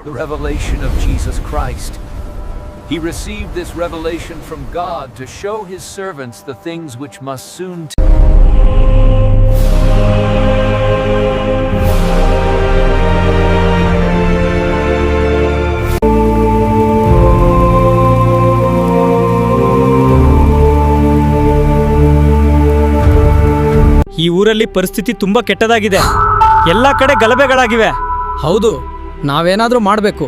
the revelation of Jesus Christ. He received this revelation from God to show his servants the things which must soon ಈ ಊರಲ್ಲಿ ಪರಿಸ್ಥಿತಿ ತುಂಬಾ ಕೆಟ್ಟದಾಗಿದೆ. ಎಲ್ಲ ಕಡೆ ಗಲಭೆಗಳಾಗಿವೆ. ಹೌದು, ನಾವೇನಾದ್ರೂ ಮಾಡಬೇಕು.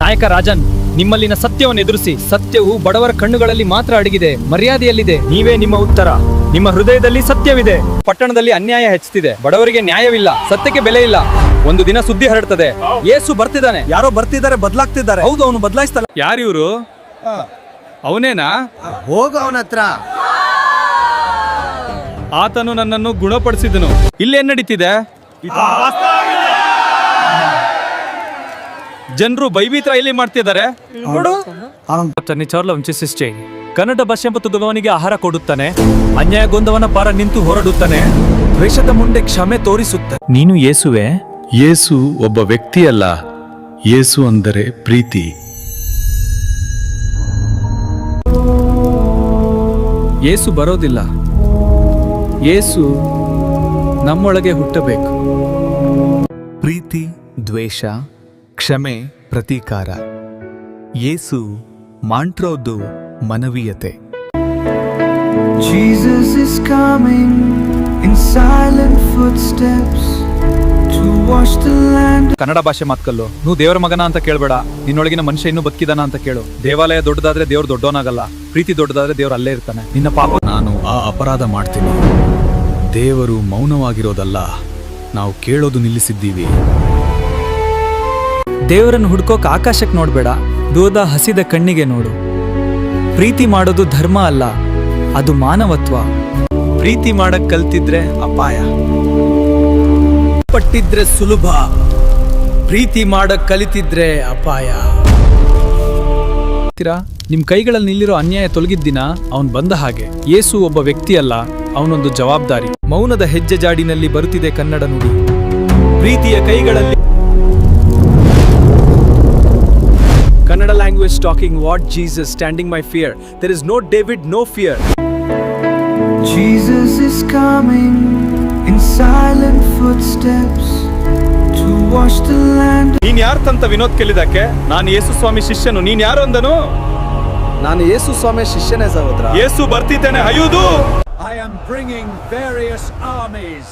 ನಾಯಕ ರಾಜನ್, ನಿಮ್ಮಲ್ಲಿನ ಸತ್ಯವನ್ನು ಎದುರಿಸಿ. ಸತ್ಯವು ಬಡವರ ಕಣ್ಣುಗಳಲ್ಲಿ ಮಾತ್ರ ಅಡಗಿದೆ, ಮರ್ಯಾದೆಯಲ್ಲಿದೆ. ನೀವೇ ನಿಮ್ಮ ಉತ್ತರ. ನಿಮ್ಮ ಹೃದಯದಲ್ಲಿ ಸತ್ಯವಿದೆ. ಪಟ್ಟಣದಲ್ಲಿ ಅನ್ಯಾಯ ಹೆಚ್ಚುತ್ತಿದೆ. ಬಡವರಿಗೆ ನ್ಯಾಯವಿಲ್ಲ. ಸತ್ಯಕ್ಕೆ ಬೆಲೆ ಇಲ್ಲ. ಒಂದು ದಿನ ಸುದ್ದಿ ಹರಡ್ತದೆ, ಯೇಸು ಬರ್ತಿದ್ದಾನೆ. ಯಾರೋ ಬರ್ತಿದ್ದಾರೆ, ಬದಲಾಗ್ತಿದ್ದಾರೆ. ಹೌದು, ಅವನು ಬದಲಾಯಿಸ್ತಾನೆ. ಯಾರಿವರು? ಅವನೇನಾ? ಹೋಗ ಅವನ ಹತ್ರ. ಆತನು ನನ್ನನ್ನು ಗುಣಪಡಿಸಿದನು. ಇಲ್ಲೇನ್ ನಡೀತಿದೆ? ಜನರು ಭಯಭೀತರ ಇಲ್ಲಿ ಮಾಡ್ತಿದ್ದಾರೆ. ಕನ್ನಡ ಭಾಷೆ ತುದುವವನಿಗೆ ಆಹಾರ ಕೊಡುತ್ತಾನೆ, ಅನ್ಯಾಯಗೊಂದವನ ಪಾರ ನಿಂತು ಹೊರಡುತ್ತಾನೆ, ದ್ವೇಷದ ಮುಂದೆ ಕ್ಷಮೆ ತೋರಿಸುತ್ತಾನೆ. ನೀನು ಯೇಸುವೆ? ಯೇಸು ಒಬ್ಬ ವ್ಯಕ್ತಿಯಲ್ಲ, ಯೇಸು ಅಂದರೆ ಪ್ರೀತಿ. ಯೇಸು ಬರೋದಿಲ್ಲ. ಯೇಸು ನಮ್ಮೊಳಗೆ ಹುಟ್ಟಬೇಕು. ಪ್ರೀತಿ, ದ್ವೇಷ, ಕ್ಷಮೆ, ಪ್ರತೀಕಾರ. ಯೇಸು ಮಾಂಟ್ರೋದು ಮಾನವೀಯತೆ. Jesus is coming in silent footsteps to wash the land. Kannada ಭಾಷೆ ಮಾತ್ಕಲ್ಲು. ನೀವು ದೇವರ ಮಗನ ಅಂತ ಕೇಳಬೇಡ. ನಿನ್ನೊಳಗಿನ ಮನುಷ್ಯ ಇನ್ನೂ ಬದುಕಿದಾನ ಅಂತ ಕೇಳು. ದೇವಾಲಯ ದೊಡ್ಡದಾದ್ರೆ ದೇವ್ರು ದೊಡ್ಡವನಾಗಲ್ಲ. ಪ್ರೀತಿ ದೊಡ್ಡದಾದ್ರೆ ದೇವ್ರು ಅಲ್ಲೇ ಇರ್ತಾನೆ. ನಿನ್ನ ಪಾಪ. ನಾನು ಆ ಅಪರಾಧ ಮಾಡ್ತೀನಿ. ದೇವರು ಮೌನವಾಗಿರೋದಲ್ಲ, ನಾವು ಕೇಳೋದು ನಿಲ್ಲಿಸಿದ್ದೀವಿ. ದೇವರನ್ನು ಹುಡ್ಕೋಕ್ ಆಕಾಶಕ್ಕೆ ನೋಡ್ಬೇಡ, ದೂರದ ಹಸಿದ ಕಣ್ಣಿಗೆ ನೋಡು. ಪ್ರೀತಿ ಮಾಡೋದು ಧರ್ಮ ಅಲ್ಲ, ಅದು ಮಾನವತ್ವ. ಪ್ರೀತಿ ಮಾಡಕ್ ಕಲ್ತಿದ್ರೆ ಅಪಾಯ, ಪಟ್ಟಿದ್ರೆ ಸುಲಭ. ಪ್ರೀತಿ ಮಾಡಕ್ ಕಲಿತಿದ್ರೆ ಅಪಾಯ. ನಿಮ್ ಕೈಗಳಲ್ಲಿ ನಿಲ್ಲಿರೋ ಅನ್ಯಾಯ ತೊಲಗಿದ್ದಿನ ಅವನ್ ಬಂದ ಹಾಗೆ. ಯೇಸು ಒಬ್ಬ ವ್ಯಕ್ತಿ ಅಲ್ಲ, ಅವನೊಂದು ಜವಾಬ್ದಾರಿ. ಮೌನದ ಹೆಜ್ಜೆ ಜಾಡಿನಲ್ಲಿ ಬರುತ್ತಿದೆ ಕನ್ನಡ ನುಡಿ. ಪ್ರೀತಿಯ ಕೈಗಳಲ್ಲಿ. Kannada language talking what Jesus standing my fear. There is no David, no fear. Jesus is coming in silent footsteps to wash the land. ನೀನ್ ಯಾರ್ತಂತ ವಿನೋದ್ ಕೇಳಿದಕ್ಕೆ ನಾನು ಯೇಸು ಸ್ವಾಮಿ ಶಿಷ್ಯನು. ನೀನ್ ಯಾರು ಅಂದನು? ನಾನು ಯೇಸು ಸ್ವಾಮಿ ಶಿಷ್ಯನೇ ಸಹೋದರ. ಯೇಸು ಬರ್ತಿದ್ದೇನೆ. ಅಯ್ಯುದು I am bringing various armies